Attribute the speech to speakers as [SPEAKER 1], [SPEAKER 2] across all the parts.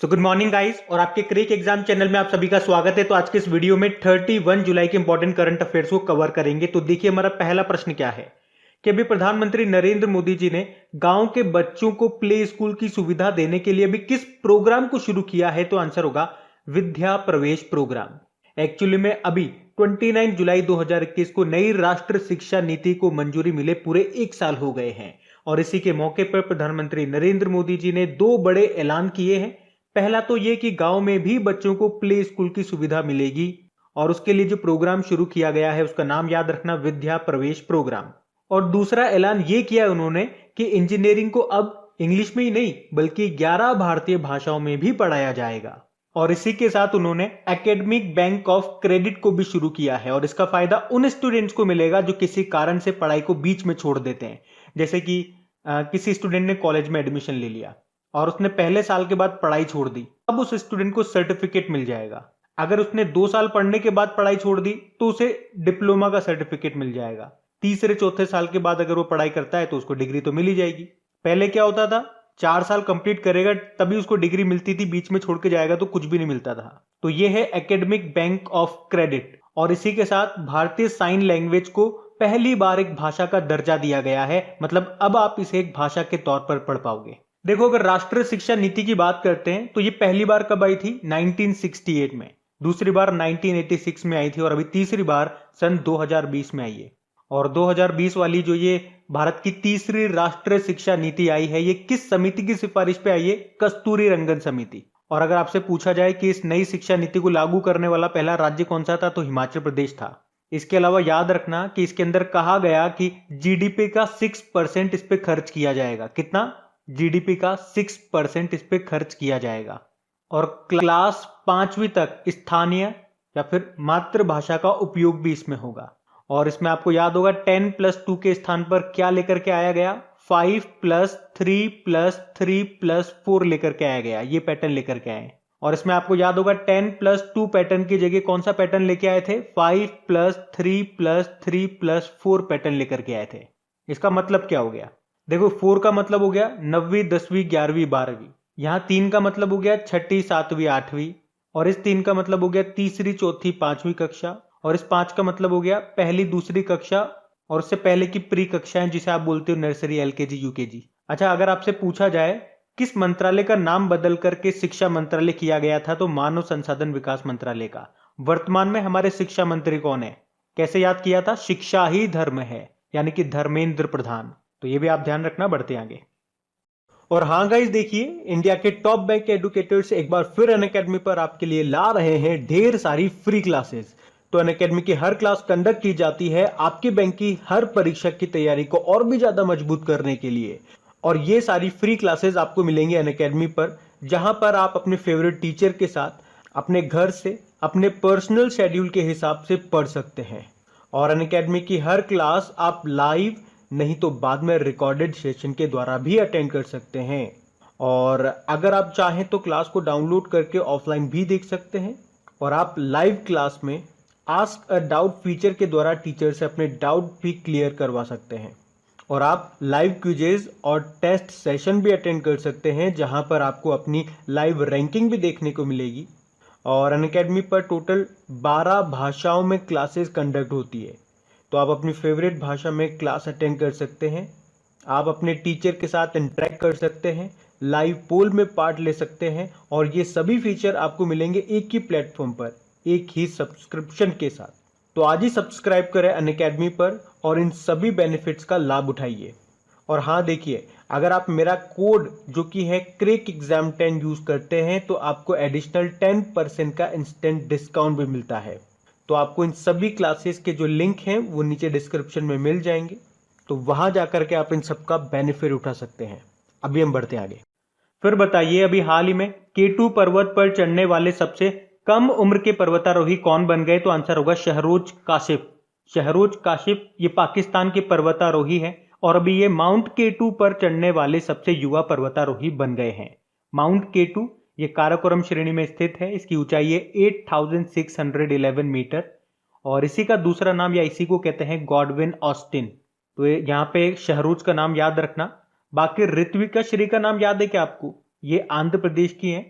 [SPEAKER 1] So good morning guys और आपके क्रिक exam channel में आप सभी का स्वागत है। तो आज के इस वीडियो में 31 जुलाई के इंपॉर्टेंट करंट अफेयर्स को कवर करेंगे। तो देखिए हमारा पहला प्रश्न क्या है कि अभी प्रधानमंत्री नरेंद्र मोदी जी ने गांव के बच्चों को प्ले स्कूल की सुविधा देने के लिए अभी किस प्रोग्राम को शुरू किया है। तो आंसर होगा विद्या प्रवेश प्रोग्राम। एक्चुअली में अभी 29 जुलाई 2021 को नई राष्ट्र शिक्षा नीति को मंजूरी मिले पूरे एक साल हो गए हैं और इसी के मौके पर प्रधानमंत्री नरेंद्र मोदी जी ने दो बड़े ऐलान किए हैं। पहला तो यह कि गांव में भी बच्चों को प्ले स्कूल की सुविधा मिलेगी और उसके लिए जो प्रोग्राम शुरू किया गया है उसका नाम याद रखना विद्या प्रवेश प्रोग्राम। और दूसरा ऐलान यह किया उन्होंने कि इंजीनियरिंग को अब इंग्लिश में ही नहीं बल्कि 11 भारतीय भाषाओं में भी पढ़ाया जाएगा। और इसी के साथ उन्होंने एकेडमिक बैंक ऑफ क्रेडिट को भी शुरू किया है और इसका फायदा उन स्टूडेंट्स को मिलेगा जो किसी कारण से पढ़ाई को बीच में छोड़ देते हैं। जैसे कि किसी स्टूडेंट ने कॉलेज में एडमिशन ले लिया और उसने पहले साल के बाद पढ़ाई छोड़ दी, अब उस स्टूडेंट को सर्टिफिकेट मिल जाएगा। अगर उसने 2 साल पढ़ने के बाद पढ़ाई छोड़ दी तो उसे डिप्लोमा का सर्टिफिकेट मिल जाएगा। तीसरे चौथे साल के बाद अगर वो पढ़ाई करता है तो उसको डिग्री तो मिल ही जाएगी। पहले क्या होता था, 4 साल कंप्लीट करेगा तभी उसको डिग्री मिलती थी, बीच में छोड़ के जाएगा तो कुछ भी नहीं मिलता था। तो ये है एकेडमिक बैंक ऑफ क्रेडिट। और इसी के साथ भारतीय साइन लैंग्वेज को पहली बार एक भाषा का दर्जा दिया गया है, मतलब अब आप इसे एक भाषा के तौर पर पढ़ पाओगे। देखो अगर राष्ट्रीय शिक्षा नीति की बात करते हैं तो ये पहली बार कब आई थी, 1968 में, दूसरी बार 1986 में आई थी और अभी तीसरी बार सन 2020 में आई है। और 2020 वाली जो ये भारत की तीसरी राष्ट्रीय शिक्षा नीति आई है ये किस समिति की सिफारिश पे आई है, कस्तूरी रंगन समिति। और अगर आपसे पूछा जाए कि इस नई शिक्षा नीति को लागू करने वाला पहला राज्य कौन सा था तो हिमाचल प्रदेश था। इसके अलावा याद रखना कि इसके अंदर कहा गया कि जीडीपी का 6% इस पे खर्च किया जाएगा। कितना? जीडीपी का 6% इस पे खर्च किया जाएगा। और क्लास 5वीं तक स्थानीय या फिर मातृभाषा का उपयोग भी इसमें होगा। और इसमें आपको याद होगा 10+2 के स्थान पर क्या लेकर के आया गया, 5+3+3+4 लेकर के आया गया, ये पैटर्न लेकर के आए। और इसमें आपको याद होगा 10+2 पैटर्न की जगह कौन सा पैटर्न लेके आए थे, 5+3+3+4 पैटर्न लेकर के आए थे। इसका मतलब क्या हो गया, देखो 4 का मतलब हो गया 9वीं 10वीं 11वीं 12वीं, यहां 3 का मतलब हो गया 6ठी 7वीं 8वीं, और इस 3 का मतलब हो गया तीसरी चौथी 5वीं कक्षा, और इस 5 का मतलब हो गया पहली दूसरी कक्षा और उससे पहले की प्री कक्षाएं जिसे आप बोलते हो नर्सरी एलकेजी यूकेजी। अच्छा अगर आपसे पूछा जाए किस मंत्रालय का नाम बदल करके शिक्षा मंत्रालय किया गया था तो मानव संसाधन विकास मंत्रालय का। वर्तमान में हमारे शिक्षा मंत्री कौन है, कैसे याद किया था, शिक्षा ही धर्म है, यानी कि धर्मेंद्र प्रधान। तो ये भी आप ध्यान रखना बढ़ते आगे। और हाँ गाइस देखिए इंडिया के टॉप बैंक एडुकेटर्स एक बार फिर अनअकैडमी पर आपके लिए ला रहे हैं ढेर सारी फ्री क्लासेस। तो अनअकैडमी की हर क्लास कंडक्ट की जाती है आपके बैंक की हर परीक्षा की तैयारी को और भी ज्यादा मजबूत करने के लिए। और ये सारी फ्री क्लासेस आपको मिलेंगी अनअकैडमी पर, जहां पर आप अपने फेवरेट टीचर के साथ अपने घर से अपने पर्सनल शेड्यूल के हिसाब से पढ़ सकते हैं। और अनअकैडमी की हर क्लास आप लाइव नहीं तो बाद में रिकॉर्डेड सेशन के द्वारा भी अटेंड कर सकते हैं। और अगर आप चाहें तो क्लास को डाउनलोड करके ऑफलाइन भी देख सकते हैं। और आप लाइव क्लास में आस्क अ डाउट फीचर के द्वारा टीचर से अपने डाउट भी क्लियर करवा सकते हैं। और आप लाइव क्विजेज और टेस्ट सेशन भी अटेंड कर सकते हैं जहां पर आपको अपनी लाइव रैंकिंग भी देखने को मिलेगी। और अनअकैडमी पर टोटल 12 भाषाओं में क्लासेस कंडक्ट होती है, तो आप अपनी फेवरेट भाषा में क्लास अटेंड कर सकते हैं। आप अपने टीचर के साथ इंटरेक्ट कर सकते हैं, लाइव पोल में पार्ट ले सकते हैं, और ये सभी फीचर आपको मिलेंगे एक ही प्लेटफॉर्म पर एक ही सब्सक्रिप्शन के साथ। तो आज ही सब्सक्राइब करें अनअकैडमी पर और इन सभी बेनिफिट्स का लाभ उठाइए। और हाँ देखिए अगर आप मेरा कोड जो कि है क्रिक एग्जाम 10 यूज करते हैं तो आपको एडिशनल 10% का इंस्टेंट डिस्काउंट भी मिलता है। तो आपको इन सभी क्लासेस के जो लिंक हैं वो नीचे डिस्क्रिप्शन में मिल जाएंगे, तो वहां जाकर के आप इन सब का बेनिफिट उठा सकते हैं। अभी हम बढ़ते हैं आगे। फिर बताइए अभी हाल ही में K2 पर्वत पर चढ़ने वाले सबसे कम उम्र के पर्वतारोही कौन बन गए, तो आंसर होगा शहरोज काशिफ। शहरोज काशिफ ये पाकिस्तान के पर्वतारोही हैं और अभी ये माउंट K2 पर चढ़ने वाले सबसे युवा पर्वतारोही बन गए हैं। माउंट K2 ये काराकोरम श्रेणी में स्थित है, इसकी ऊंचाई है 8611 मीटर और इसी का दूसरा नाम या इसी को कहते हैं गॉडविन ऑस्टिन। तो यहाँ पे शहरोज का नाम याद रखना। बाकी ऋत्विका श्री का नाम याद है क्या आपको, ये आंध्र प्रदेश की है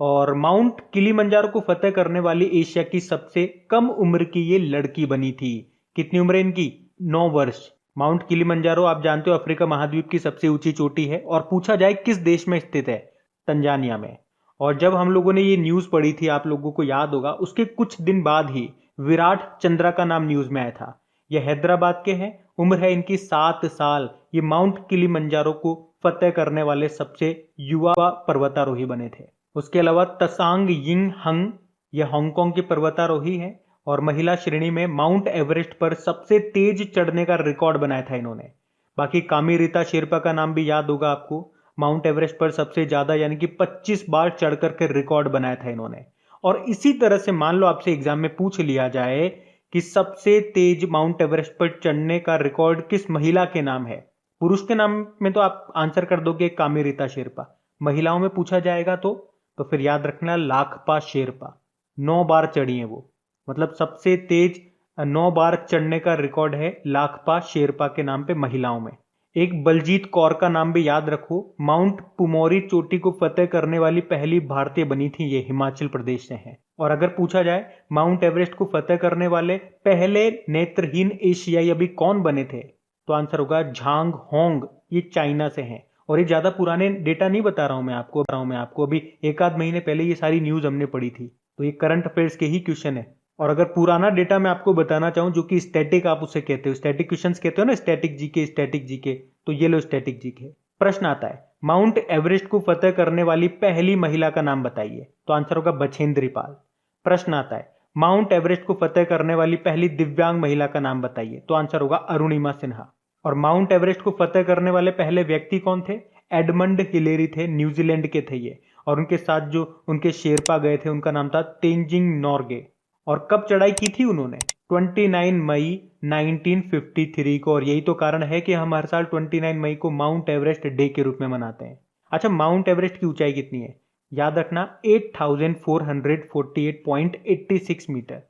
[SPEAKER 1] और माउंट किलिमंजारो को फतेह करने वाली एशिया की सबसे कम उम्र की ये लड़की बनी थी। कितनी उम्र है इनकी? 9 वर्ष। माउंट किलिमंजारो आप जानते हो अफ्रीका महाद्वीप की सबसे ऊंची चोटी है, और पूछा जाए किस देश में स्थित है? तंजानिया में। और जब हम लोगों ने ये न्यूज पढ़ी थी, आप लोगों को याद होगा, उसके कुछ दिन बाद ही विराट चंद्रा का नाम न्यूज में आया था। ये हैदराबाद के हैं, उम्र है इनकी 7 साल। ये माउंट किलिमंजारो को फतेह करने वाले सबसे युवा पर्वतारोही बने थे। उसके अलावा तसांग यिंग हंग, ये हांगकांग की पर्वतारोही है, और महिला श्रेणी में माउंट एवरेस्ट पर सबसे तेज चढ़ने का रिकॉर्ड बनाया था इन्होंने। बाकी कामी रीता शेरपा का नाम भी याद होगा आपको, माउंट एवरेस्ट पर सबसे ज्यादा यानी कि 25 बार चढ़ करके रिकॉर्ड बनाया था इन्होंने। और इसी तरह से मान लो आपसे एग्जाम में पूछ लिया जाए कि सबसे तेज माउंट एवरेस्ट पर चढ़ने का रिकॉर्ड किस महिला के नाम है, पुरुष के नाम में तो आप आंसर कर दोगे कामी रीता शेरपा, महिलाओं में पूछा जाएगा तो फिर याद रखना लाखपा शेरपा। 9 बार चढ़ी है वो, मतलब सबसे तेज 9 बार चढ़ने का रिकॉर्ड है लाखपा शेरपा के नाम पे महिलाओं में। एक बलजीत कौर का नाम भी याद रखो, माउंट पुमोरी चोटी को फतेह करने वाली पहली भारतीय बनी थी, ये हिमाचल प्रदेश से हैं। और अगर पूछा जाए माउंट एवरेस्ट को फतेह करने वाले पहले नेत्रहीन एशियाई अभी कौन बने थे, तो आंसर होगा झांग होंग, ये चाइना से हैं। और ये ज्यादा पुराने डेटा नहीं बता रहा हूं मैं आपको, अभी एक आध महीने पहले ये सारी न्यूज हमने पढ़ी थी, तो ये करंट अफेयर्स के ही क्वेश्चन है। और अगर पुराना डेटा मैं आपको बताना चाहूं, जो कि स्टैटिक आप उसे कहते हो, स्टैटिक क्वेश्चंस कहते हो ना, स्टैटिक जीके, तो ये लो स्टैटिक जीके। प्रश्न आता है माउंट एवरेस्ट को फतेह करने वाली पहली महिला का नाम बताइए, तो आंसर होगा बछेंद्री पाल। प्रश्न आता है माउंट एवरेस्ट को फतेह करने वाली पहली दिव्यांग महिला का नाम बताइए, तो आंसर होगा अरुणिमा सिन्हा। और माउंट एवरेस्ट को फतेह करने वाले पहले व्यक्ति कौन थे? एडमंड हिलेरी थे, न्यूजीलैंड के थे ये। और उनके साथ जो उनके शेरपा गए थे उनका नाम था तेंजिंग नॉर्गे। और कब चढ़ाई की थी उन्होंने? 29 मई 1953 को। और यही तो कारण है कि हम हर साल 29 मई को माउंट एवरेस्ट डे के रूप में मनाते हैं। अच्छा, माउंट एवरेस्ट की ऊंचाई कितनी है? याद रखना 8448.86 मीटर।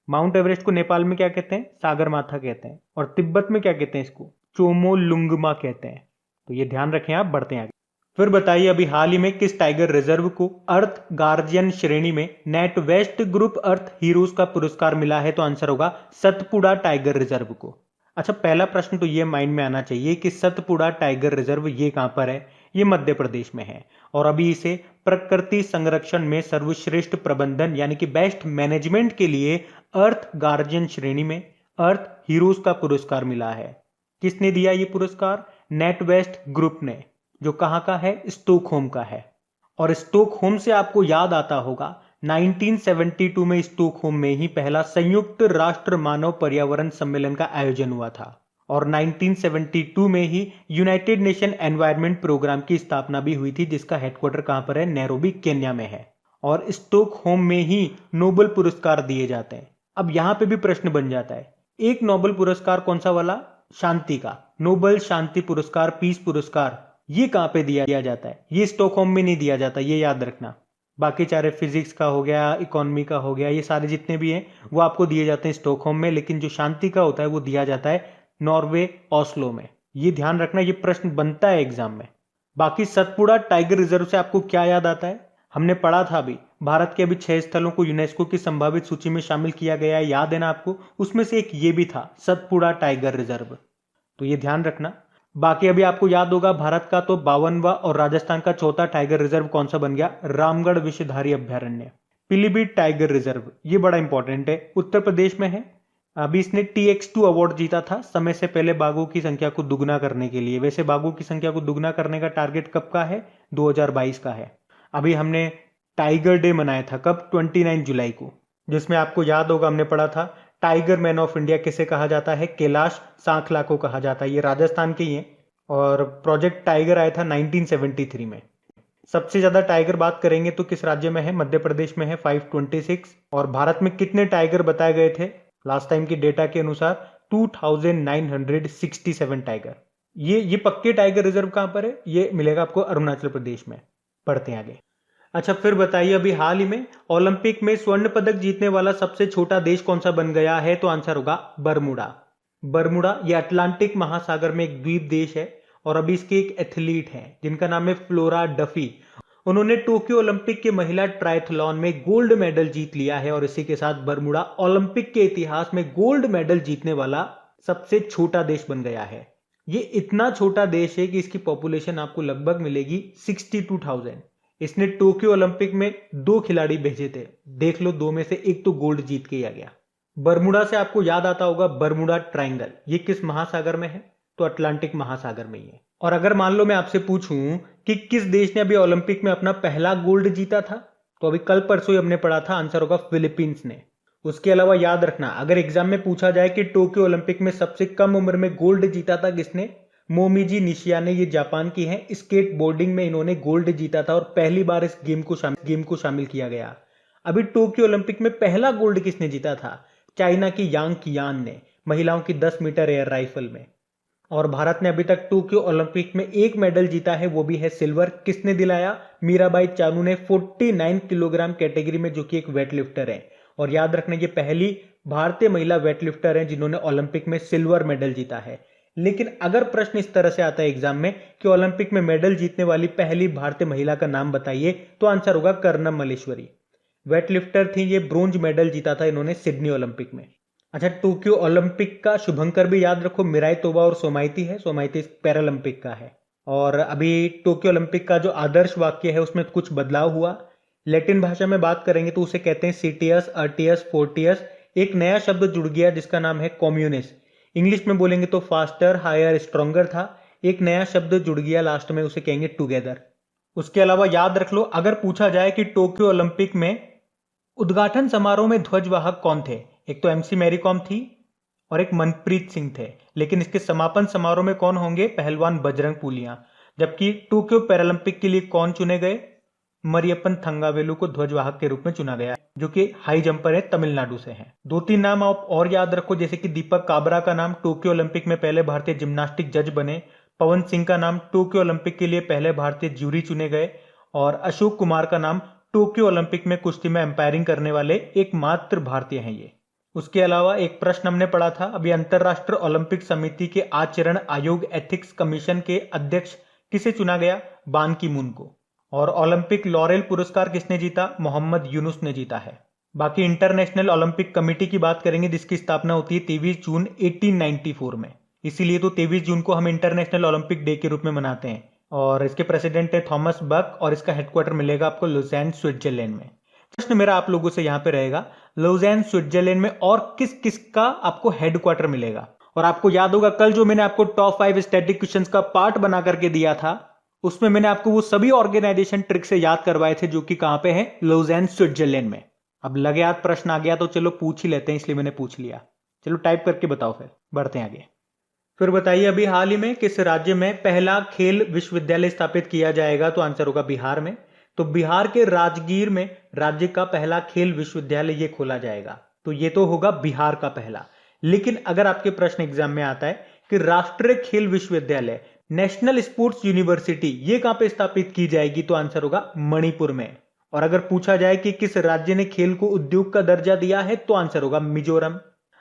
[SPEAKER 1] माउंट एवरेस्ट को नेपाल में क्या कहते हैं? सागरमाथा कहते हैं। और तिब्बत में क्या कहते हैं इसको? चोमोलुंगमा कहते हैं। तो ये ध्यान रखें आप, बढ़ते हैं आगे। फिर बताइए अभी हाल ही में किस टाइगर रिजर्व को अर्थ गार्जियन श्रेणी में नेट वेस्ट ग्रुप अर्थ हीरोज का पुरस्कार मिला है, तो आंसर होगा सतपुड़ा टाइगर रिजर्व को। अच्छा, पहला प्रश्न तो ये माइंड में आना चाहिए कि सतपुड़ा टाइगर रिजर्व ये कहां पर है? ये मध्य प्रदेश में है। और अभी इसे प्रकृति संरक्षण में सर्वश्रेष्ठ प्रबंधन यानी कि बेस्ट मैनेजमेंट के लिए अर्थ गार्जियन श्रेणी में अर्थ हीरोज का पुरस्कार मिला है। किसने दिया ये पुरस्कार? नेट वेस्ट ग्रुप ने, जो कहां का है? स्टॉकहोम का है। और स्टॉकहोम से आपको याद आता होगा 1972 में स्टॉकहोम में ही पहला संयुक्त राष्ट्र मानव पर्यावरण सम्मेलन का आयोजन हुआ था। और 1972 में ही यूनाइटेड नेशन एनवायरनमेंट प्रोग्राम की स्थापना भी हुई थी, जिसका हेडक्वार्टर कहां पर है? नैरोबी, केन्या में है। और स्टॉकहोम में ही नोबेल पुरस्कार दिए जाते हैं। अब यहां पे भी प्रश्न बन जाता है, एक नोबेल पुरस्कार कौन सा वाला? शांति का, नोबेल शांति पुरस्कार, पीस पुरस्कार, ये कहां पे दिया जाता है? ये स्टॉकहोम में नहीं दिया जाता, ये याद रखना। बाकी चाहे फिजिक्स का हो गया, इकोनॉमी का हो गया, ये सारे जितने भी हैं वो आपको दिए जाते हैं स्टॉकहोम में, लेकिन जो शांति का होता है वो दिया जाता है नॉर्वे, ओस्लो में। ये ध्यान रखना, ये प्रश्न बनता है एग्जाम में। बाकी सतपुड़ा टाइगर रिजर्व से आपको क्या याद आता है? हमने पढ़ा था अभी, भारत के अभी 6 स्थलों को यूनेस्को की संभावित सूची में शामिल किया गया है, याद है ना आपको? उसमें से एक ये भी था, सतपुड़ा टाइगर रिजर्व, तो ये ध्यान रखना। बाकी अभी आपको याद होगा भारत का तो 52वां और राजस्थान का चौथा टाइगर रिजर्व कौन सा बन गया? रामगढ़ विषधारी अभ्यारण्य। पीलीभीत टाइगर रिजर्व, ये बड़ा इंपॉर्टेंट है, उत्तर प्रदेश में है। अभी इसने TX2 अवार्ड जीता था समय से पहले बाघों की संख्या को दुगना करने के लिए। वैसे बाघों की संख्या को दुगना करने का टारगेट कब का है? 2022 का है। अभी हमने टाइगर डे मनाया था कब? 29 जुलाई को, जिसमें आपको याद होगा हमने पढ़ा था टाइगर मैन ऑफ इंडिया किसे कहा जाता है? कैलाश सांखला को कहा जाता है। ये राजस्थान के ही हैं। और प्रोजेक्ट टाइगर आया था 1973 में। सबसे ज्यादा टाइगर बात करेंगे तो किस राज्य में है? मध्य प्रदेश में है, 526। और भारत में कितने टाइगर बताए गए थे लास्ट टाइम की डेटा के अनुसार? 2967 टाइगर। ये पक्के टाइगर रिजर्व कहां पर है? ये मिलेगा आपको अरुणाचल प्रदेश में। पढ़ते हैं आगे। अच्छा, फिर बताइए अभी हाल ही में ओलंपिक में स्वर्ण पदक जीतने वाला सबसे छोटा देश कौन सा बन गया है? तो आंसर होगा बरमुडा। बरमुडा ये अटलांटिक महासागर में एक द्वीप देश है। और अभी इसके एक एथलीट हैं जिनका नाम है फ्लोरा डफी। उन्होंने टोक्यो ओलंपिक के महिला ट्रायथलॉन में गोल्ड मेडल जीत लिया है और इसी के साथ बरमूडा ओलंपिक के इतिहास में गोल्ड मेडल जीतने वाला सबसे छोटा देश बन गया है। ये इतना छोटा देश है कि इसकी पॉपुलेशन आपको लगभग मिलेगी 62,000। इसने टोक्यो ओलंपिक में 2 खिलाड़ी भेजे थे, देख लो 2 में से एक तो गोल्ड जीत के आ गया। बरमूडा से आपको याद आता होगा बरमूडा ट्रायंगल, ये किस महासागर में है? तो अटलांटिक महासागर में ही है। और अगर मान लो मैं आपसे पूछूं कि किस देश ने अभी ओलंपिक में अपना पहला गोल्ड जीता था, तो अभी कल परसों ही हमने पढ़ा था, आंसर होगा फिलीपींस ने। उसके अलावा याद रखना, अगर एग्जाम में पूछा जाए कि टोक्यो ओलंपिक में सबसे कम उम्र में गोल्ड जीता था किसने, मोमिजी निशिया ने, ये जापान की है। स्केट बोर्डिंग में इन्होंने गोल्ड जीता था और पहली बार इस गेम को शामिल किया गया। अभी टोक्यो ओलंपिक में पहला गोल्ड किसने जीता था? चाइना की यांग कियान ने, महिलाओं की 10 मीटर एयर राइफल में। और भारत ने अभी तक टोक्यो ओलंपिक में एक मेडल जीता है, वो भी है सिल्वर। किसने दिलाया? मीराबाई चानू ने 49 किलोग्राम कैटेगरी में, जो कि एक वेट लिफ्टर है। और याद रखना, ये पहली भारतीय महिला वेट लिफ्टर है जिन्होंने ओलंपिक में सिल्वर मेडल जीता है। लेकिन अगर प्रश्न इस तरह से आता है एग्जाम में कि ओलंपिक में मेडल जीतने वाली पहली भारतीय महिला का नाम बताइए, तो आंसर होगा कर्णम मल्लेश्वरी। वेट लिफ्टर थी ये, ब्रोंज मेडल जीता था इन्होंने सिडनी ओलंपिक में। अच्छा, टोक्यो ओलंपिक का शुभंकर भी याद रखो, मिराई तोबा और सोमाइती है। सोमाइती पैरालंपिक का है। और अभी टोक्यो ओलंपिक का जो आदर्श वाक्य है उसमें कुछ बदलाव हुआ। लैटिन भाषा में बात करेंगे तो उसे कहते हैं सीटियस, अर्टियस, फोर्टियस। एक नया शब्द जुड़ गया जिसका नाम है कम्युनिस्ट। इंग्लिश में बोलेंगे तो फास्टर, हायर, स्ट्रॉन्गर था। एक नया शब्द जुड़ गया लास्ट में, उसे कहेंगे टुगेदर। उसके अलावा याद रख लो, अगर पूछा जाए कि टोक्यो ओलंपिक में उद्घाटन समारोह में ध्वजवाहक कौन थे, एक तो एमसी मैरी कॉम थी और एक मनप्रीत सिंह थे। लेकिन इसके समापन समारोह में कौन होंगे? पहलवान बजरंग पूनिया। जबकि टोक्यो पैरालंपिक के लिए कौन चुने गए? मरियप्पन थंगावेलु को ध्वजवाहक के रूप में चुना गया, जो कि हाई जंपर है, तमिलनाडु से हैं। 2-3 नाम आप और याद रखो, जैसे कि दीपक काबरा का नाम टोक्यो ओलंपिक में पहले भारतीय जिम्नास्टिक जज बने। पवन सिंह का नाम टोक्यो ओलंपिक के लिए पहले भारतीय ज्यूरी चुने गए। और अशोक कुमार का नाम टोक्यो ओलंपिक में कुश्ती में एम्पायरिंग करने वाले एकमात्र भारतीय हैं ये। उसके अलावा एक प्रश्न हमने पढ़ा था अभी, अंतरराष्ट्रीय ओलंपिक समिति के आचरण आयोग एथिक्स कमीशन के अध्यक्ष किसे चुना गया? बान की मून को। और ओलंपिक लॉरेल पुरस्कार किसने जीता? मोहम्मद यूनुस ने जीता है। बाकी इंटरनेशनल ओलंपिक कमेटी की बात करेंगे जिसकी स्थापना होती है 23 जून 1894 में। इसीलिए तो 23 जून को हम इंटरनेशनल ओलंपिक डे के रूप में मनाते हैं। और इसके प्रेसिडेंट है थॉमस बक और इसका हेडक्वार्टर मिलेगा आपको लुज़ेन, स्विट्जरलैंड में। प्रश्न मेरा आप लोगों से यहां पे रहेगा, लुज़ेन स्विट्जरलैंड में और किस किस का आपको हेडक्वार्टर मिलेगा? और आपको याद होगा कल जो मैंने आपको टॉप 5 स्टैटिक क्वेश्चंस का पार्ट बना करके दिया था, उसमें मैंने आपको वो सभी ऑर्गेनाइजेशन ट्रिक से याद करवाए थे जो कि कहां पे है? लुज़ेन, स्विट्जरलैंड में। अब लगे याद प्रश्न आ गया तो चलो पूछ ही लेते हैं, इसलिए मैंने पूछ लिया। चलो टाइप करके बताओ, फिर बढ़ते हैं आगे। फिर बताइए, अभी हाल ही में किस राज्य में पहला खेल विश्वविद्यालय स्थापित किया जाएगा? तो आंसर होगा बिहार में। तो बिहार के राजगीर में राज्य का पहला खेल विश्वविद्यालय ये खोला जाएगा। तो ये तो होगा बिहार का पहला। लेकिन अगर आपके प्रश्न एग्जाम में आता है कि राष्ट्रीय खेल विश्वविद्यालय, नेशनल स्पोर्ट्स यूनिवर्सिटी, ये कहां पे स्थापित की जाएगी? तो आंसर होगा मणिपुर में। और अगर पूछा जाए कि किस राज्य ने खेल को उद्योग का दर्जा दिया है, तो आंसर होगा मिजोरम।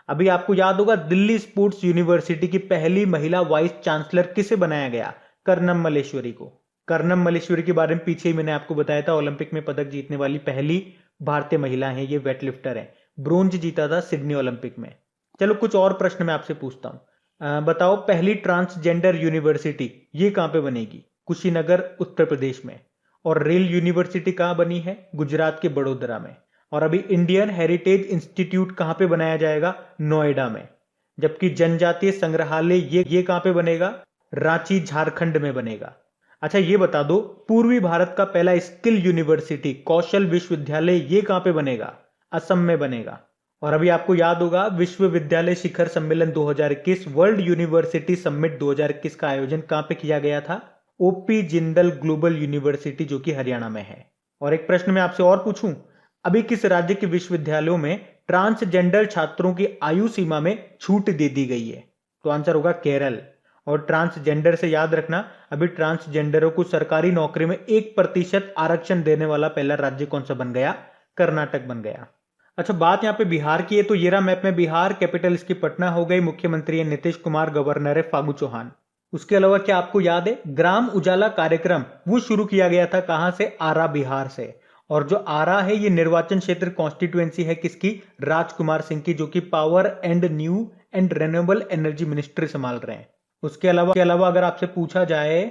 [SPEAKER 1] अभी आपको याद होगा दिल्ली स्पोर्ट्स यूनिवर्सिटी की पहली महिला वाइस चांसलर किसे बनाया गया? कर्णम मल्लेश्वरी को। कर्णम मल्लेश्वरी के बारे में पीछे ही मैंने आपको बताया था, ओलंपिक में पदक जीतने वाली पहली भारतीय महिला है, ये वेट लिफ्टर है। ब्रोंज जीता था सिडनी ओलंपिक में। चलो कुछ और प्रश्न मैं आपसे पूछता हूं। बताओ, पहली ट्रांसजेंडर यूनिवर्सिटी ये कहां पे बनेगी? कुशीनगर, उत्तर प्रदेश में। और रेल यूनिवर्सिटी कहां बनी है? गुजरात के बड़ोदरा में। और अभी इंडियन हेरिटेज इंस्टीट्यूट कहां पे बनाया जाएगा? नोएडा में। जबकि जनजातीय संग्रहालय ये कहां पे बनेगा? रांची, झारखंड में बनेगा। अच्छा ये बता दो, पूर्वी भारत का पहला स्किल यूनिवर्सिटी, कौशल विश्वविद्यालय, ये कहां पे बनेगा? असम में बनेगा। और अभी आपको याद होगा विश्वविद्यालय शिखर सम्मेलन 2021, वर्ल्ड यूनिवर्सिटी समिट 2021 का आयोजन कहां पे किया गया था? ओपी जिंदल ग्लोबल यूनिवर्सिटी, जो कि हरियाणा में है। और एक प्रश्न मैं आपसे और पूछूं, अभी किस राज्य के विश्वविद्यालयों में ट्रांसजेंडर छात्रों की आयु सीमा में छूट दे दी गई है? तो आंसर होगा केरल। और ट्रांसजेंडर से याद रखना, अभी ट्रांसजेंडरों को सरकारी नौकरी में 1% आरक्षण देने वाला पहला राज्य कौन सा बन गया? कर्नाटक बन गया। अच्छा बात यहाँ पे बिहार की है, तो ये रहा मैप में बिहार। कैपिटल इसकी पटना हो गई। मुख्यमंत्री है नीतीश कुमार, गवर्नर है फागू चौहान। उसके अलावा क्या आपको याद है ग्राम उजाला कार्यक्रम वो शुरू किया गया था कहां से? आरा बिहार से। और जो आरा है ये निर्वाचन क्षेत्र कॉन्स्टिट्यूएंसी है किसकी? राजकुमार सिंह की, जो कि power and new and renewable energy ministry संभाल रहे हैं। उसके अलावा अगर आपसे पूछा जाए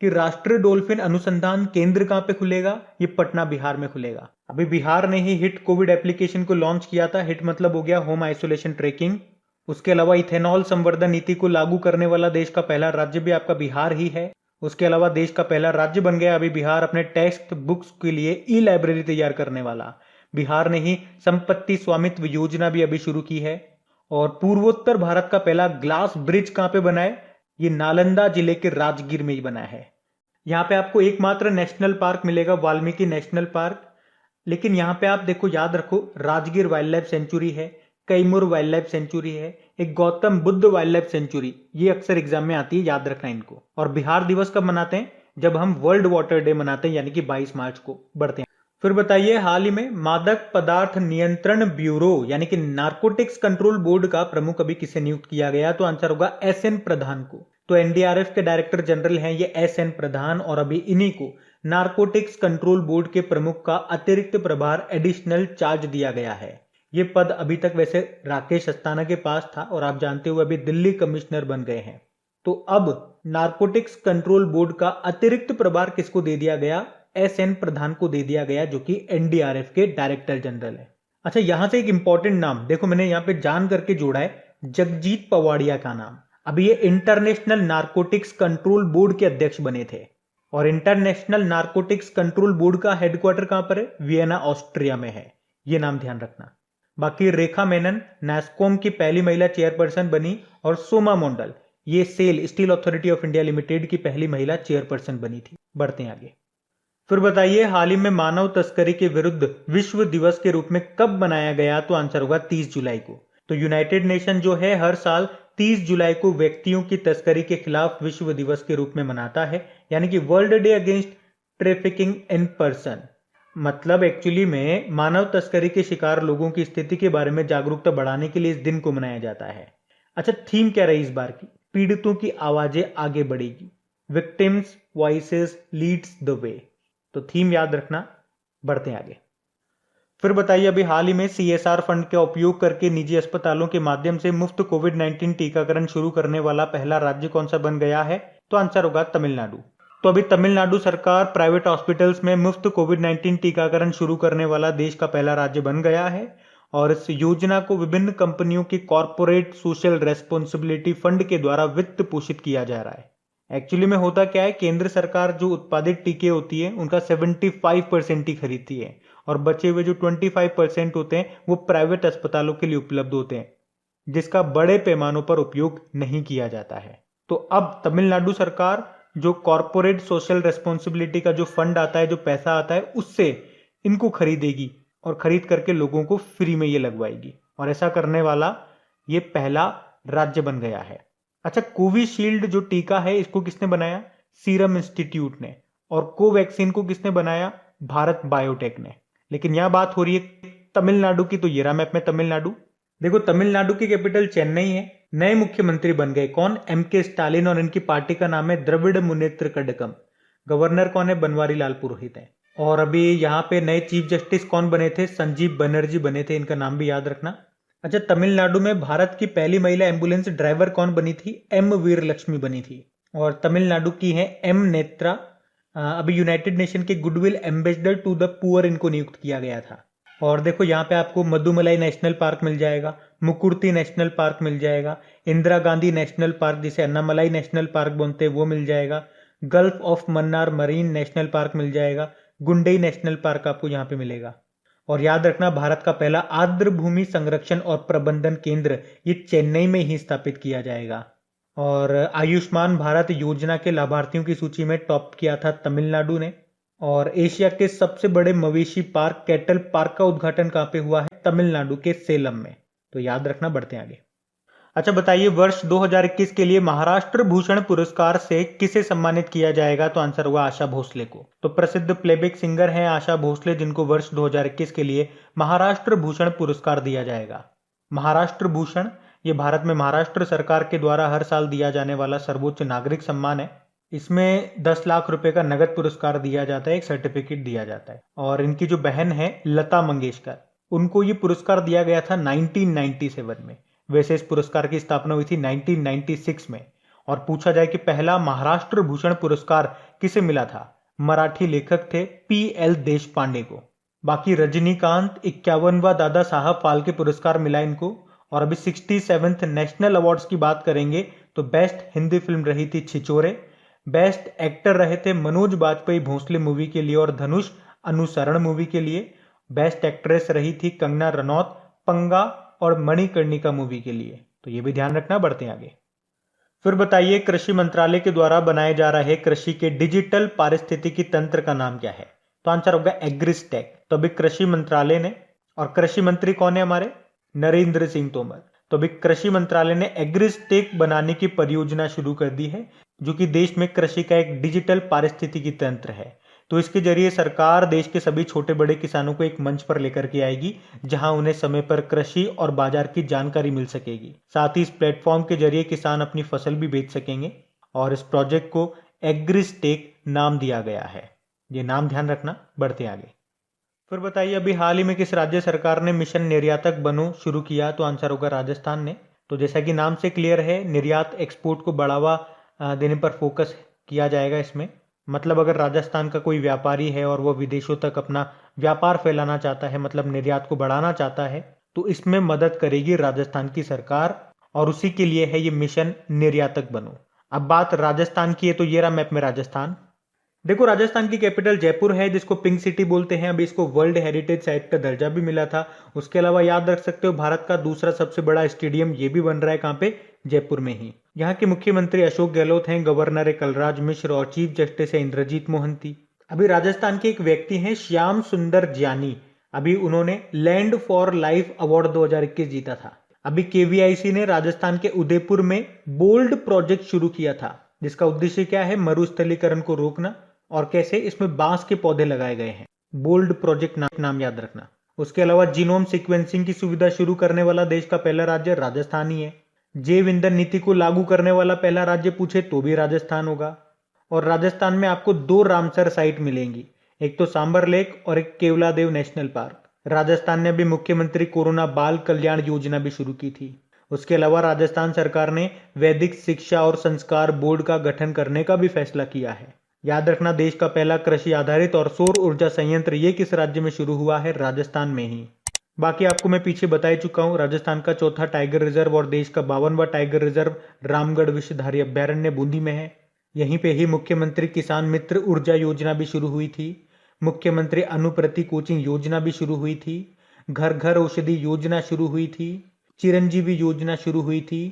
[SPEAKER 1] कि राष्ट्रीय डॉल्फिन अनुसंधान केंद्र कहां पे खुलेगा? ये पटना बिहार में खुलेगा। अभी बिहार ने ही हिट कोविड एप्लीकेशन को लॉन्च किया था। हिट मतलब हो गया होम आइसोलेशन ट्रैकिंग। उसके अलावा इथेनॉल संवर्धन नीति को लागू करने वाला देश का पहला राज्य भी आपका बिहार ही है। उसके अलावा देश का पहला राज्य बन गया अभी बिहार अपने टेक्स्ट बुक्स के लिए ई लाइब्रेरी तैयार करने वाला। बिहार ने ही संपत्ति स्वामित्व योजना भी अभी शुरू की है। और पूर्वोत्तर भारत का पहला ग्लास ब्रिज कहां पे बना है? ये नालंदा जिले के राजगीर में ही बना है। यहाँ पे आपको एकमात्र नेशनल पार्क मिलेगा, वाल्मीकि नेशनल पार्क। लेकिन यहाँ पे आप देखो, याद रखो, राजगीर वाइल्ड लाइफ सेंचुरी है, कैमूर वाइल्ड लाइफ सेंचुरी है, एक Gautam Buddha wild life sanctuary, ये अक्सर एग्जाम में आती है, याद रखना इनको। और बिहार दिवस कब मनाते हैं? जब हम वर्ल्ड वाटर डे मनाते हैं, यानी कि 22 मार्च को। बढ़ते हैं। फिर बताइए, हाल ही में मादक पदार्थ नियंत्रण ब्यूरो यानी कि नार्कोटिक्स कंट्रोल बोर्ड का प्रमुख अभी किसे नियुक्त किया गया? तो आंसर होगा एसएन प्रधान को। तो एनडीआरएफ के डायरेक्टर जनरल हैं ये एसएन प्रधान, और अभी इन्हीं को नार्कोटिक्स कंट्रोल बोर्ड के प्रमुख का अतिरिक्त प्रभार एडिशनल चार्ज दिया गया है। ये पद अभी तक वैसे राकेश अस्थाना के पास था, और आप जानते हुए अभी दिल्ली कमिश्नर बन गए हैं। तो अब नार्कोटिक्स कंट्रोल बोर्ड का अतिरिक्त प्रभार किसको दे दिया गया? एसएन प्रधान को दे दिया गया, जो कि एनडीआरएफ के डायरेक्टर जनरल है। अच्छा, यहां से एक इंपॉर्टेंट नाम देखो, मैंने यहां पे जान करके जोड़ा है, जगजीत पवाड़िया का नाम। अभी ये इंटरनेशनल नार्कोटिक्स कंट्रोल बोर्ड के अध्यक्ष बने थे। और इंटरनेशनल नार्कोटिक्स कंट्रोल बोर्ड का हेडक्वार्टर कहां पर है? वियना, ऑस्ट्रिया में है। ये नाम ध्यान रखना। बाकी रेखा मेनन नैस्कॉम की पहली महिला चेयरपर्सन बनी, और सोमा मोंडल ये SAIL steel authority of India limited की पहली महिला चेयरपर्सन बनी थी। बढ़ते हैं आगे। फिर बताइए, हाल ही में मानव तस्करी के विरुद्ध विश्व दिवस के रूप में कब मनाया गया? तो आंसर होगा 30 जुलाई को। तो यूनाइटेड नेशन जो है हर साल 30 जुलाई को व्यक्तियों की तस्करी के खिलाफ विश्व दिवस के रूप में मनाता है, यानी कि world day against trafficking in person. मतलब एक्चुअली में मानव तस्करी के शिकार लोगों की स्थिति के बारे में जागरूकता बढ़ाने के लिए इस दिन को मनाया जाता है। अच्छा, थीम क्या रही इस बार की? पीड़ितों की आवाजें आगे बढ़ेगी, victims voices leads the way. तो थीम याद रखना। बढ़ते हैं आगे। फिर बताइए, अभी हाल ही में सीएसआर फंड का उपयोग करके निजी अस्पतालों के माध्यम से मुफ्त कोविड-19 टीकाकरण शुरू करने वाला पहला राज्य कौन सा बन गया है? तो आंसर होगा तमिलनाडु। तो अभी तमिलनाडु सरकार प्राइवेट हॉस्पिटल्स में मुफ्त कोविड-19 टीकाकरण शुरू करने वाला देश का पहला राज्य बन गया है। और इस योजना को विभिन्न कंपनियों की कॉर्पोरेट सोशल रेस्पॉन्सिबिलिटी फंड के द्वारा वित्त पोषित किया जा रहा है। एक्चुअली में होता क्या है, केंद्र सरकार जो उत्पादित टीके होती है उनका 75% ही खरीदती है, और बचे हुए जो 25% होते हैं वो प्राइवेट अस्पतालों के लिए उपलब्ध होते हैं, जिसका बड़े पैमानों पर उपयोग नहीं किया जाता है। तो अब तमिलनाडु सरकार जो कॉर्पोरेट सोशल रेस्पॉन्सिबिलिटी का जो फंड आता है, जो पैसा आता है, उससे इनको खरीदेगी और खरीद करके लोगों को फ्री में ये लगवाएगी। और ऐसा करने वाला ये पहला राज्य बन गया है। अच्छा, कोविशील्ड जो टीका है इसको किसने बनाया? सीरम इंस्टीट्यूट ने। और कोवैक्सीन को किसने बनाया? भारत बायोटेक ने। लेकिन यह बात हो रही है तमिलनाडु की, तो ये रहा मैप में तमिलनाडु। देखो, तमिलनाडु की कैपिटल चेन्नई है। नए मुख्यमंत्री बन गए कौन? एमके स्टालिन, और इनकी पार्टी का नाम है द्रविड़ मुनेत्र कड़गम। गवर्नर कौन है? बनवारी लाल पुरोहित है। और अभी यहाँ पे नए चीफ जस्टिस कौन बने थे? संजीव बनर्जी बने थे। इनका नाम भी याद रखना। अच्छा, तमिलनाडु में भारत की पहली महिला एम्बुलेंस ड्राइवर कौन बनी थी? एम वीर लक्ष्मी बनी थी। और तमिलनाडु की है एम नेत्रा। अभी यूनाइटेड नेशन के goodwill ambassador to the poor इनको नियुक्त किया गया था। और देखो, यहाँ पे आपको मधुमलाई नेशनल पार्क मिल जाएगा, मुकुर्ती नेशनल पार्क मिल जाएगा, इंदिरा गांधी नेशनल पार्क जिसे अन्नामलाई नेशनल पार्क बोलते हैं वो मिल जाएगा, gulf of Mannar marine national park मिल जाएगा, गुंडई नेशनल पार्क आपको यहाँ पे मिलेगा। और याद रखना, भारत का पहला आर्द्र भूमि संरक्षण और प्रबंधन केंद्र ये चेन्नई में ही स्थापित किया जाएगा। और आयुष्मान भारत योजना के लाभार्थियों की सूची में टॉप किया था तमिलनाडु ने। और एशिया के सबसे बड़े मवेशी पार्क कैटल पार्क का उद्घाटन कहां पे हुआ है? तमिलनाडु के सेलम में। तो याद रखना। बढ़ते हैं आगे। अच्छा, बताइए, वर्ष 2021 के लिए महाराष्ट्र भूषण पुरस्कार से किसे सम्मानित किया जाएगा? तो आंसर होगा आशा भोसले को। तो प्रसिद्ध प्लेबैक सिंगर हैं आशा भोसले, जिनको वर्ष 2021 के लिए महाराष्ट्र भूषण पुरस्कार दिया जाएगा। महाराष्ट्र भूषण ये भारत में महाराष्ट्र सरकार के द्वारा हर साल दिया जाने वाला सर्वोच्च नागरिक सम्मान है। इसमें 10 लाख रुपए का नगद पुरस्कार दिया जाता है, एक सर्टिफिकेट दिया जाता है। और इनकी जो बहन है लता मंगेशकर, उनको ये पुरस्कार दिया गया था 1997 में। वैसे इस पुरस्कार की स्थापना हुई थी 1996 में। और पूछा जाए कि पहला महाराष्ट्र भूषण पुरस्कार किसे मिला था, मराठी लेखक थे PL देशपांडे को। बाकी रजनीकांत 51वां दादा साहब फाल्के पुरस्कार मिला इनको। और अभी 67th नेशनल अवार्ड्स की बात करेंगे तो बेस्ट हिंदी फिल्म रही थी छिछोरे, बेस्ट एक्टर रहे थे मनोज बाजपेयी भोंसले मूवी के लिए और धनुष अनुसरण मूवी के लिए, बेस्ट एक्ट्रेस रही थी कंगना रनौत पंगा और मणिकर्णिका मूवी के लिए। तो ये भी ध्यान रखना, बढ़ते हैं आगे। फिर बताइए कृषि मंत्रालय के द्वारा बनाए जा रहे कृषि के डिजिटल पारिस्थितिकी तंत्र का नाम क्या है? तो आंसर होगा एग्रिस्टेक। तो अभी कृषि मंत्रालय ने, और कृषि मंत्री कौन है हमारे? नरेंद्र सिंह तोमर। तो अभी कृषि मंत्रालय ने एग्रिस्टेक बनाने की परियोजना शुरू कर दी है, जो कि देश में कृषि का एक डिजिटल पारिस्थितिकी तंत्र है। तो इसके जरिए सरकार देश के सभी छोटे बड़े किसानों को एक मंच पर लेकर के आएगी, जहां उन्हें समय पर कृषि और बाजार की जानकारी मिल सकेगी। साथ ही इस प्लेटफॉर्म के जरिए किसान अपनी फसल भी बेच सकेंगे। और इस प्रोजेक्ट को एग्रिस्टेक नाम दिया गया है। ये नाम ध्यान रखना, बढ़ते आगे। फिर बताइए अभी हाल ही में किस राज्य सरकार ने मिशन निर्यातक बनो शुरू किया? तो आंसर होगा राजस्थान ने। तो जैसा कि नाम से क्लियर है, निर्यात एक्सपोर्ट को बढ़ावा देने पर फोकस किया जाएगा इसमें। मतलब अगर राजस्थान का कोई व्यापारी है और वो विदेशों तक अपना व्यापार फैलाना चाहता है, मतलब निर्यात को बढ़ाना चाहता है, तो इसमें मदद करेगी राजस्थान की सरकार। और उसी के लिए है ये मिशन निर्यातक बनो। अब बात राजस्थान की है, तो ये रहा मैप में राजस्थान। देखो राजस्थान की कैपिटल जयपुर है, जिसको पिंक सिटी बोलते हैं। अभी इसको वर्ल्ड हेरिटेज साइट का दर्जा भी मिला था। उसके अलावा याद रख सकते हो भारत का दूसरा सबसे बड़ा स्टेडियम ये भी बन रहा है, कहाँ पे? जयपुर में ही। यहाँ के मुख्यमंत्री अशोक गहलोत हैं, गवर्नर है कलराज मिश्र और चीफ जस्टिस है इंद्रजीत मोहंती। अभी राजस्थान के एक व्यक्ति हैं श्याम सुंदर ज्ञानी, अभी उन्होंने लैंड फॉर लाइफ अवार्ड 2021 जीता था। अभी KVIC ने राजस्थान के उदयपुर में बोल्ड प्रोजेक्ट शुरू किया था, जिसका उद्देश्य क्या है? मरुस्थलीकरण को रोकना। और कैसे? इसमें बांस के पौधे लगाए गए हैं। बोल्ड प्रोजेक्ट नाम याद रखना। उसके अलावा जीनोम सीक्वेंसिंग की सुविधा शुरू करने वाला देश का पहला राज्य राजस्थान ही है। जैव ईंधन नीति को लागू करने वाला पहला राज्य पूछे तो भी राजस्थान होगा। और राजस्थान में आपको 2 रामसर साइट मिलेंगी, एक तो सांबर लेक और एक केवलादेव नेशनल पार्क। राजस्थान ने अभी मुख्यमंत्री कोरोना बाल कल्याण योजना भी शुरू की थी। उसके अलावा राजस्थान सरकार ने वैदिक शिक्षा और संस्कार बोर्ड का गठन करने का भी फैसला किया है। याद रखना, देश का पहला कृषि आधारित और सौर ऊर्जा संयंत्र ये किस राज्य में शुरू हुआ है? राजस्थान में ही। बाकी आपको मैं पीछे बता ही चुका हूँ, राजस्थान का चौथा टाइगर रिजर्व और देश का 52वां टाइगर रिजर्व रामगढ़ विषधारी अभ्यारण्य बूंदी में है। यहीं पे ही मुख्यमंत्री किसान मित्र ऊर्जा योजना भी शुरू हुई थी। मुख्यमंत्री अनुप्रति कोचिंग योजना भी शुरू हुई थी। घर घर औषधि योजना शुरू हुई थी। चिरंजीवी योजना शुरू हुई थी।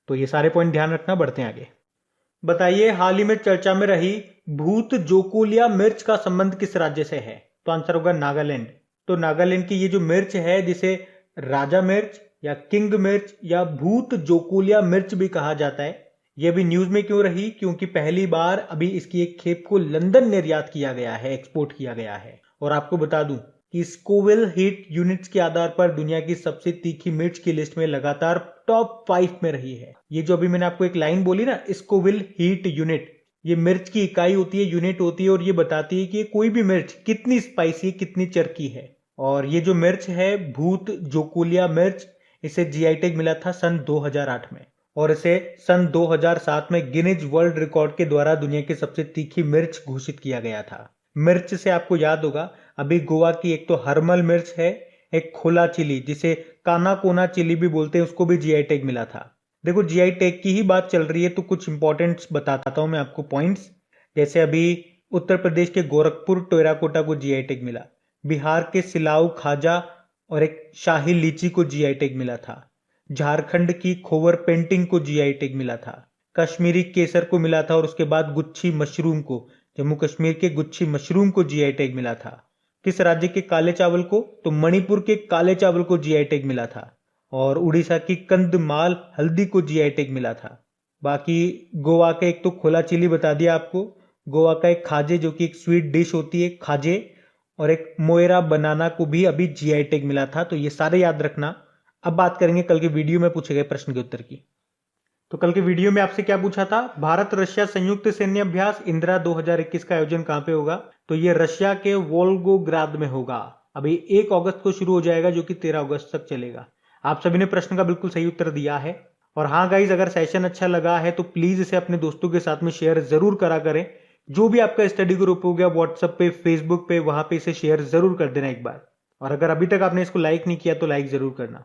[SPEAKER 1] तो ये सारे पॉइंट ध्यान रखना, बढ़ते हैं आगे। बताइए हाल ही में चर्चा में रही भूत जोकोलिया मिर्च का संबंध किस राज्य से है? तो आंसर होगा नागालैंड। तो नागालैंड की ये जो मिर्च है, जिसे राजा मिर्च या किंग मिर्च या भूत जोकोलिया मिर्च भी कहा जाता है, यह भी न्यूज में क्यों रही? क्योंकि पहली बार अभी इसकी एक खेप को लंदन निर्यात किया गया है, एक्सपोर्ट किया गया है। और आपको बता दूं कि स्कोविल हीट यूनिट्स के आधार पर दुनिया की सबसे तीखी मिर्च की लिस्ट में लगातार टॉप 5 में रही है। ये जो अभी मैंने आपको एक लाइन बोली ना, स्कोविल हीट यूनिट, ये मिर्च की इकाई होती है, यूनिट होती है, और ये बताती है कि कोई भी मिर्च कितनी स्पाइसी, कितनी चरकी है। और ये जो मिर्च है भूत जोकोलिया मिर्च, इसे जीआई टैग मिला था सन 2008 में, और इसे सन 2007 में गिनीज वर्ल्ड रिकॉर्ड के द्वारा दुनिया की सबसे तीखी मिर्च घोषित किया गया था। मिर्च से आपको याद होगा, अभी गोवा की एक तो हरमल मिर्च है, एक खोला चिली जिसे काना कोना चिली भी बोलते हैं, उसको भी जीआई टैग मिला था। देखो जीआई टैग की ही बात चल रही है तो कुछ इंपॉर्टेंट्स बताता हूं मैं आपको पॉइंट्स। जैसे अभी उत्तर प्रदेश के गोरखपुर टेराकोटा को जीआई टैग मिला, बिहार के सिलाऊ खाजा और एक शाही लीची को जीआई टैग मिला था, झारखंड की खोवर पेंटिंग को जीआई टैग मिला था, कश्मीरी केसर को मिला था, और उसके बाद गुच्छी मशरूम को, जम्मू कश्मीर के गुच्छी मशरूम को जीआई टैग मिला था। किस राज्य के काले चावल को? तो मणिपुर के काले चावल को जीआई टैग मिला था। और उड़ीसा की कंदमाल हल्दी को जीआई टैग मिला था। बाकी गोवा का एक तो खोला चिली बता दिया आपको, गोवा का एक खाजे जो कि एक स्वीट डिश होती है खाजे, और एक मोएरा बनाना को भी अभी जीआई टैग मिला था। तो ये सारे याद रखना। अब बात करेंगे कल के वीडियो में पूछे गए प्रश्न के उत्तर की। तो कल के वीडियो में आपसे क्या पूछा था, भारत रशिया संयुक्त सैन्य अभ्यास इंदिरा 2021 का आयोजन कहां पे होगा? तो ये रशिया के वोल्गोग्राद में होगा। अभी 1 अगस्त को शुरू हो जाएगा जो कि 13 अगस्त तक चलेगा। आप सभी ने प्रश्न का बिल्कुल सही उत्तर दिया है। और हाँ गाइज, अगर सेशन अच्छा लगा है तो प्लीज इसे अपने दोस्तों के साथ में शेयर जरूर करा करें। जो भी आपका स्टडी ग्रुप हो गया व्हाट्सएप पे, फेसबुक पे, वहां पे इसे शेयर जरूर कर देना एक बार। और अगर अभी तक आपने इसको लाइक नहीं किया तो लाइक जरूर करना।